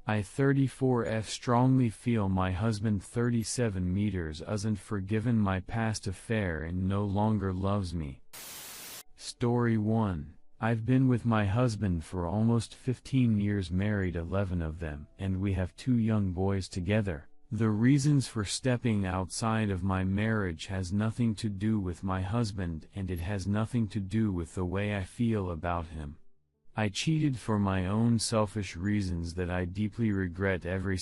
I 34F strongly feel my husband 37 meters hasn't forgiven my past affair and no longer loves me. Story 1. I've been with my husband for almost 15 years, married 11 of them, and we have 2 young boys together. The reasons for stepping outside of my marriage has nothing to do with my husband, and it has nothing to do with the way I feel about him. I cheated for my own selfish reasons that I deeply regret every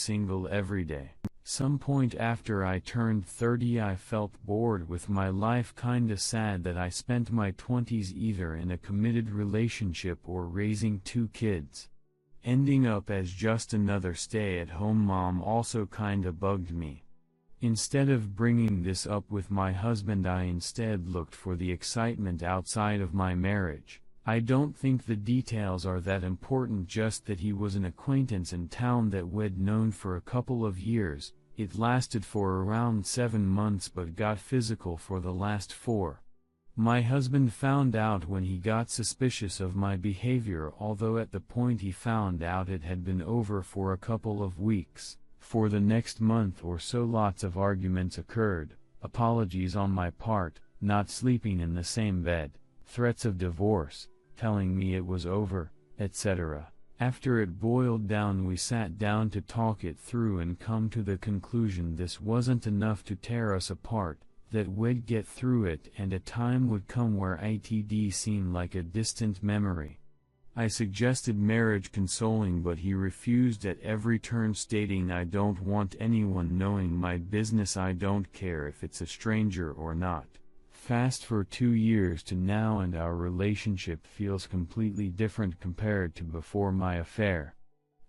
day. Some point after I turned 30 I felt bored with my life, kinda sad that I spent my 20s either in a committed relationship or raising 2 kids. Ending up as just another stay-at-home mom also kinda bugged me. Instead of bringing this up with my husband, I instead looked for the excitement outside of my marriage. I don't think the details are that important, just that he was an acquaintance in town that we'd known for a couple of years. It lasted for around 7 months but got physical for the last 4. My husband found out when he got suspicious of my behavior, although at the point he found out it had been over for a couple of weeks. For the next month or so lots of arguments occurred, apologies on my part, not sleeping in the same bed, threats of divorce, telling me it was over, etc. After it boiled down, we sat down to talk it through and come to the conclusion this wasn't enough to tear us apart, that we'd get through it and a time would come where it'd seem like a distant memory. I suggested marriage counseling but he refused at every turn, stating I don't want anyone knowing my business, I don't care if it's a stranger or not. Fast for 2 years to now and our relationship feels completely different compared to before my affair.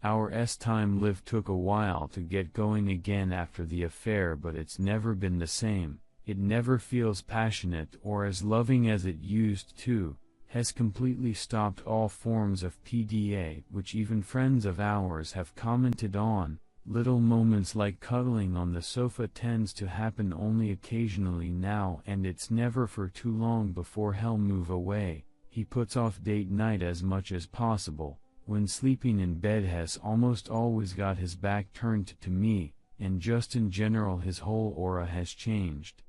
Our time live took a while to get going again after the affair, but it's never been the same. It never feels passionate or as loving as it used to, has completely stopped all forms of PDA, which even friends of ours have commented on. Little moments like cuddling on the sofa tends to happen only occasionally now, and it's never for too long before he'll move away. He puts off date night as much as possible. When sleeping in bed has almost always got his back turned to me, and just in general his whole aura has changed.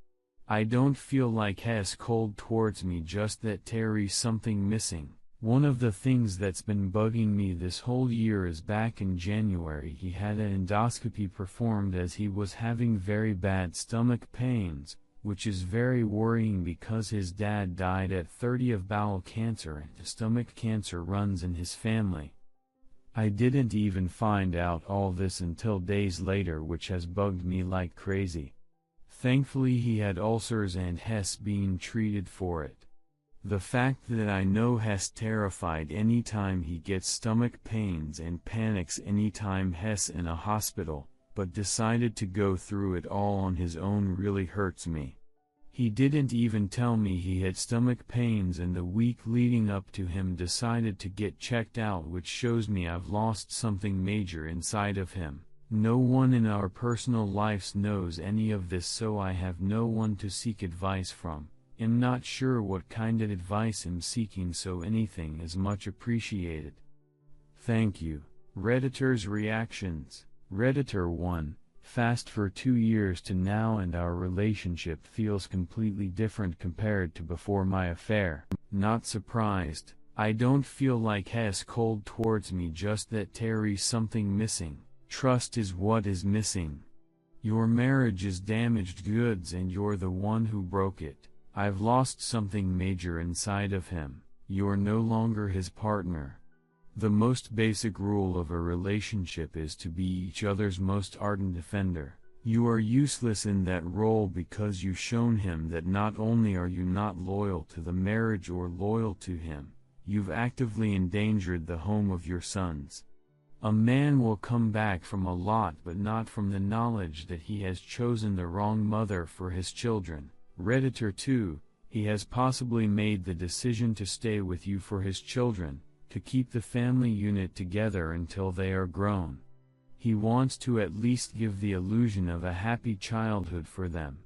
I don't feel like he's cold towards me, just that Terry's something missing. One of the things that's been bugging me this whole year is back in January he had an endoscopy performed as he was having very bad stomach pains, which is very worrying because his dad died at 30 of bowel cancer and stomach cancer runs in his family. I didn't even find out all this until days later, which has bugged me like crazy. Thankfully he had ulcers and has been treated for it. The fact that I know Hess terrified anytime he gets stomach pains and panics anytime Hess in a hospital, but decided to go through it all on his own really hurts me. He didn't even tell me he had stomach pains, and the week leading up to him decided to get checked out, which shows me I've lost something major inside of him. No one in our personal lives knows any of this, so I have no one to seek advice from. I'm not sure what kind of advice I'm seeking, so anything is much appreciated. Thank you. Redditor's reactions. Redditor 1. Fast for 2 years to now and our relationship feels completely different compared to before my affair. Not surprised. I don't feel like he's cold towards me, just that Terry's something missing. Trust is what is missing. Your marriage is damaged goods and you're the one who broke it. I've lost something major inside of him. You're no longer his partner. The most basic rule of a relationship is to be each other's most ardent defender. You are useless in that role because you've shown him that not only are you not loyal to the marriage or loyal to him, you've actively endangered the home of your sons. A man will come back from a lot, but not from the knowledge that he has chosen the wrong mother for his children. Redditor 2, he has possibly made the decision to stay with you for his children, to keep the family unit together until they are grown. He wants to at least give the illusion of a happy childhood for them.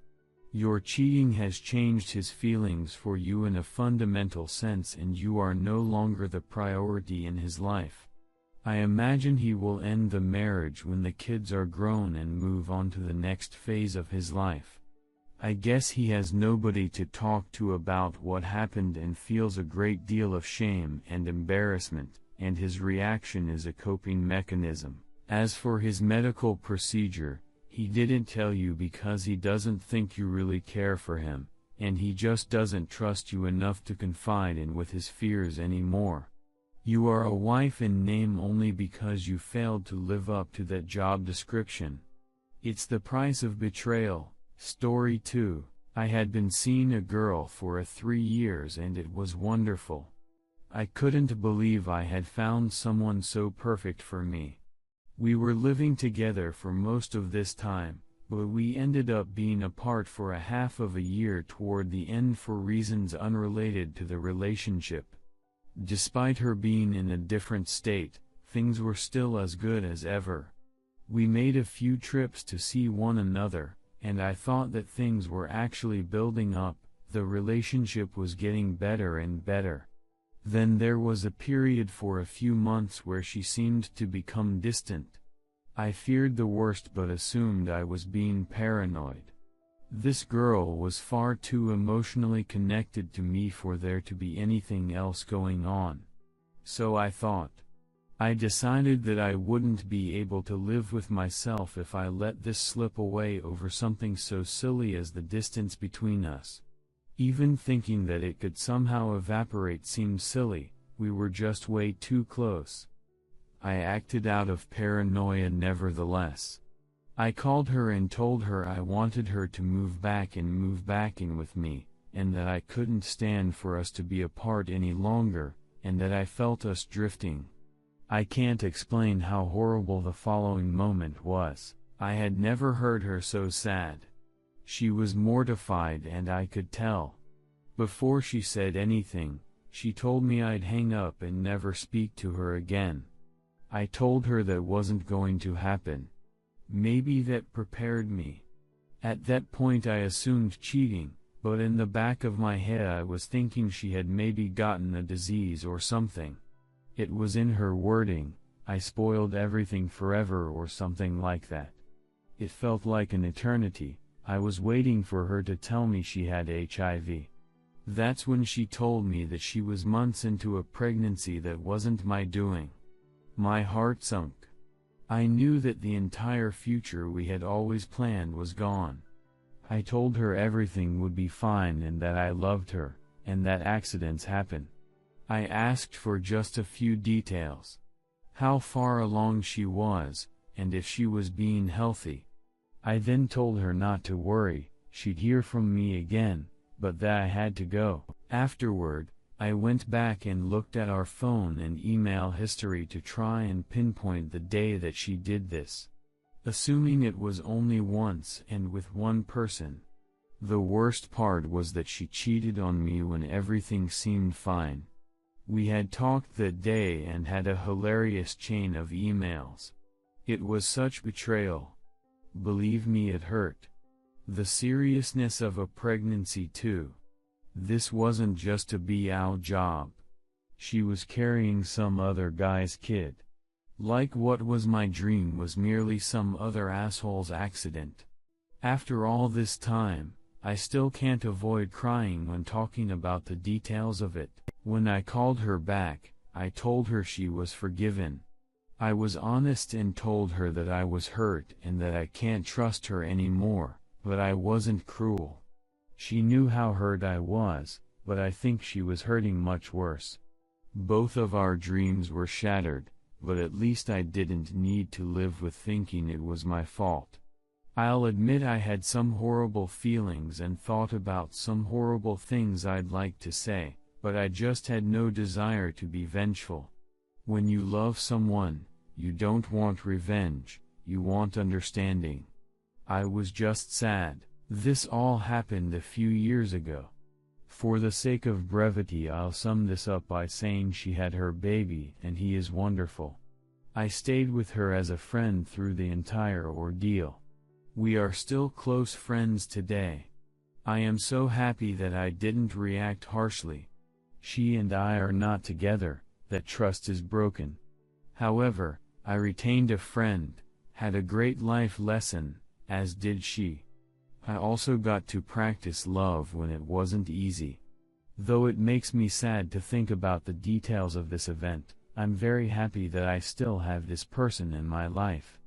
Your cheating has changed his feelings for you in a fundamental sense, and you are no longer the priority in his life. I imagine he will end the marriage when the kids are grown and move on to the next phase of his life. I guess he has nobody to talk to about what happened and feels a great deal of shame and embarrassment, and his reaction is a coping mechanism. As for his medical procedure, he didn't tell you because he doesn't think you really care for him, and he just doesn't trust you enough to confide in with his fears anymore. You are a wife in name only because you failed to live up to that job description. It's the price of betrayal. Story 2. I had been seeing a girl for 3 years and it was wonderful. I couldn't believe I had found someone so perfect for me. We were living together for most of this time, but we ended up being apart for half of a year toward the end for reasons unrelated to the relationship. Despite her being in a different state, things were still as good as ever. We made a few trips to see one another, and I thought that things were actually building up, the relationship was getting better and better. Then there was a period for a few months where she seemed to become distant. I feared the worst but assumed I was being paranoid. This girl was far too emotionally connected to me for there to be anything else going on. So I thought. I decided that I wouldn't be able to live with myself if I let this slip away over something so silly as the distance between us. Even thinking that it could somehow evaporate seemed silly, we were just way too close. I acted out of paranoia nevertheless. I called her and told her I wanted her to move back in with me, and that I couldn't stand for us to be apart any longer, and that I felt us drifting. I can't explain how horrible the following moment was. I had never heard her so sad. She was mortified and I could tell. Before she said anything, she told me I'd hang up and never speak to her again. I told her that wasn't going to happen. Maybe that prepared me. At that point I assumed cheating, but in the back of my head I was thinking she had maybe gotten a disease or something. It was in her wording, I spoiled everything forever or something like that. It felt like an eternity. I was waiting for her to tell me she had HIV. That's when she told me that she was months into a pregnancy that wasn't my doing. My heart sunk. I knew that the entire future we had always planned was gone. I told her everything would be fine and that I loved her, and that accidents happen. I asked for just a few details. How far along she was, and if she was being healthy. I then told her not to worry, she'd hear from me again, but that I had to go. Afterward, I went back and looked at our phone and email history to try and pinpoint the day that she did this. Assuming it was only once and with one person. The worst part was that she cheated on me when everything seemed fine. We had talked that day and had a hilarious chain of emails. It was such betrayal. Believe me, it hurt. The seriousness of a pregnancy too. This wasn't just a BL job. She was carrying some other guy's kid. Like what was my dream was merely some other asshole's accident. After all this time, I still can't avoid crying when talking about the details of it. When I called her back, I told her she was forgiven. I was honest and told her that I was hurt and that I can't trust her anymore, but I wasn't cruel. She knew how hurt I was, but I think she was hurting much worse. Both of our dreams were shattered, but at least I didn't need to live with thinking it was my fault. I'll admit I had some horrible feelings and thought about some horrible things I'd like to say, but I just had no desire to be vengeful. When you love someone, you don't want revenge, you want understanding. I was just sad. This all happened a few years ago. For the sake of brevity, I'll sum this up by saying she had her baby and he is wonderful. I stayed with her as a friend through the entire ordeal. We are still close friends today. I am so happy that I didn't react harshly. She and I are not together, that trust is broken. However, I retained a friend, had a great life lesson, as did she. I also got to practice love when it wasn't easy. Though it makes me sad to think about the details of this event, I'm very happy that I still have this person in my life.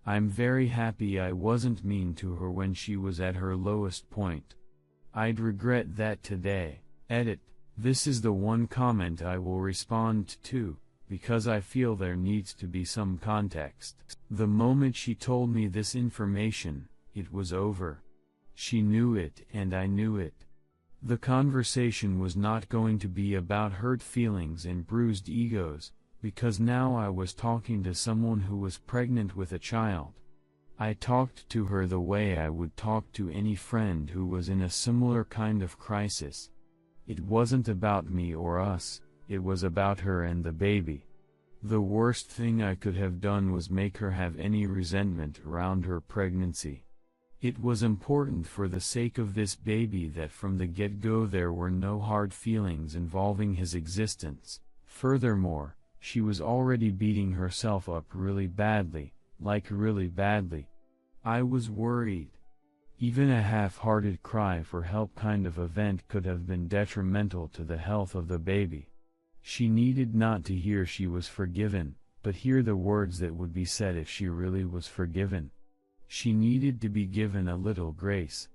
I'm very happy I wasn't mean to her when she was at her lowest point. I'd regret that today. Edit. This is the one comment I will respond to, because I feel there needs to be some context. The moment she told me this information, it was over. She knew it and I knew it. The conversation was not going to be about hurt feelings and bruised egos, because now I was talking to someone who was pregnant with a child. I talked to her the way I would talk to any friend who was in a similar kind of crisis. It wasn't about me or us, it was about her and the baby. The worst thing I could have done was make her have any resentment around her pregnancy. It was important for the sake of this baby that from the get-go there were no hard feelings involving his existence. Furthermore, she was already beating herself up really badly, like really badly. I was worried. Even a half-hearted cry for help kind of event could have been detrimental to the health of the baby. She needed not to hear she was forgiven, but hear the words that would be said if she really was forgiven. She needed to be given a little grace.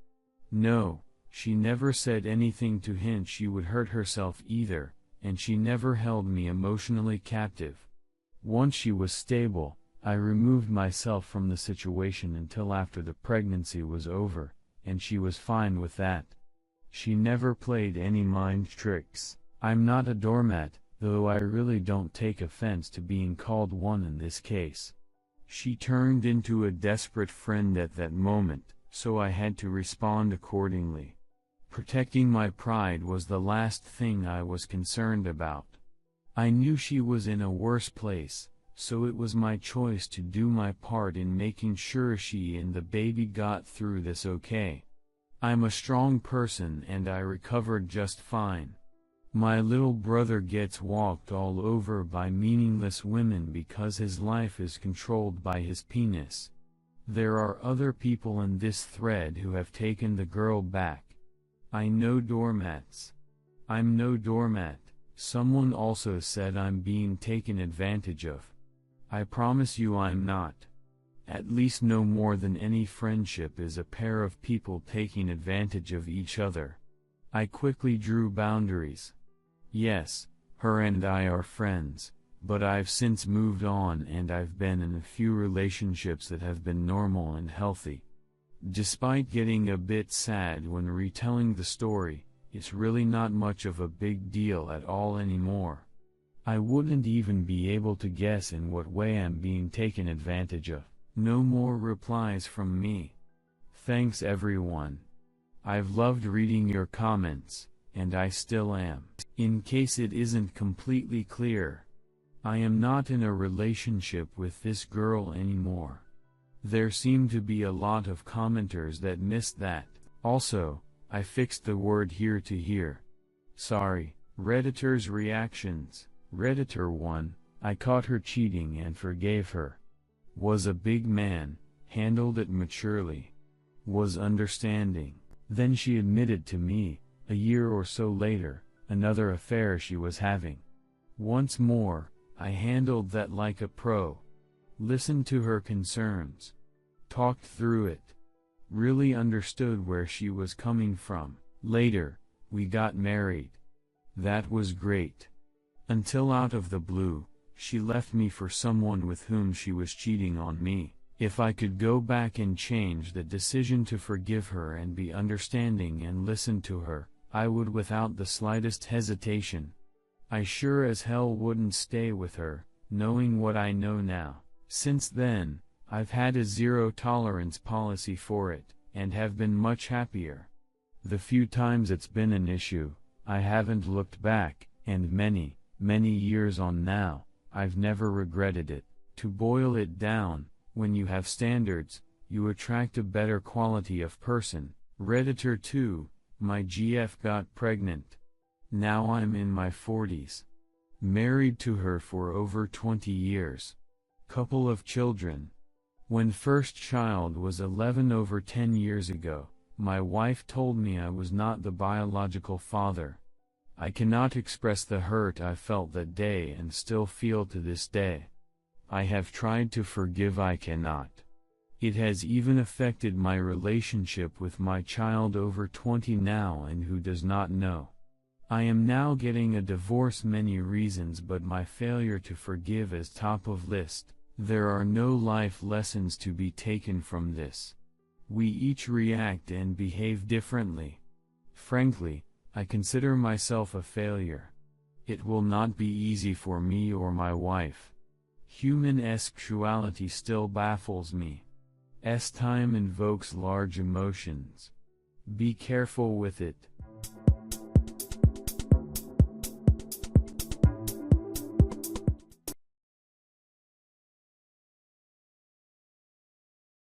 No, she never said anything to hint she would hurt herself either, and she never held me emotionally captive. Once she was stable, I removed myself from the situation until after the pregnancy was over, and she was fine with that. She never played any mind tricks. I'm not a doormat, though I really don't take offense to being called one in this case. She turned into a desperate friend at that moment, so I had to respond accordingly. Protecting my pride was the last thing I was concerned about. I knew she was in a worse place, so it was my choice to do my part in making sure she and the baby got through this okay. I'm a strong person and I recovered just fine. My little brother gets walked all over by meaningless women because his life is controlled by his penis. There are other people in this thread who have taken the girl back. I know doormats. I'm no doormat. Someone also said I'm being taken advantage of. I promise you I'm not. At least no more than any friendship is a pair of people taking advantage of each other. I quickly drew boundaries. Yes, her and I are friends, but I've since moved on and I've been in a few relationships that have been normal and healthy. Despite getting a bit sad when retelling the story, it's really not much of a big deal at all anymore. I wouldn't even be able to guess in what way I'm being taken advantage of. No more replies from me. Thanks everyone. I've loved reading your comments, and I still am. In case it isn't completely clear, I am not in a relationship with this girl anymore. There seem to be a lot of commenters that missed that. Also, I fixed the word here to here. Sorry. Redditor's reactions. Redditor 1, I caught her cheating and forgave her. Was a big man, handled it maturely. Was understanding. Then she admitted to me, a year or so later, another affair she was having. Once more, I handled that like a pro. Listened to her concerns. Talked through it. Really understood where she was coming from. Later, we got married. That was great. Until out of the blue, she left me for someone with whom she was cheating on me. If I could go back and change the decision to forgive her and be understanding and listen to her, I would without the slightest hesitation. I sure as hell wouldn't stay with her, knowing what I know now. Since then, I've had a zero-tolerance policy for it, and have been much happier. The few times it's been an issue, I haven't looked back, and many years on now, I've never regretted it. To boil it down, when you have standards, you attract a better quality of person. Redditor 2, my GF got pregnant. Now I'm in my 40s. Married to her for over 20 years. Couple of children. When first child was 11 over 10 years ago, my wife told me I was not the biological father. I cannot express the hurt I felt that day and still feel to this day. I have tried to forgive, I cannot. It has even affected my relationship with my child over 20 now and who does not know. I am now getting a divorce, many reasons, but my failure to forgive is top of list. There are no life lessons to be taken from this. We each react and behave differently. Frankly, I consider myself a failure. It will not be easy for me or my wife. Human sexuality still baffles me. Time invokes large emotions. Be careful with it.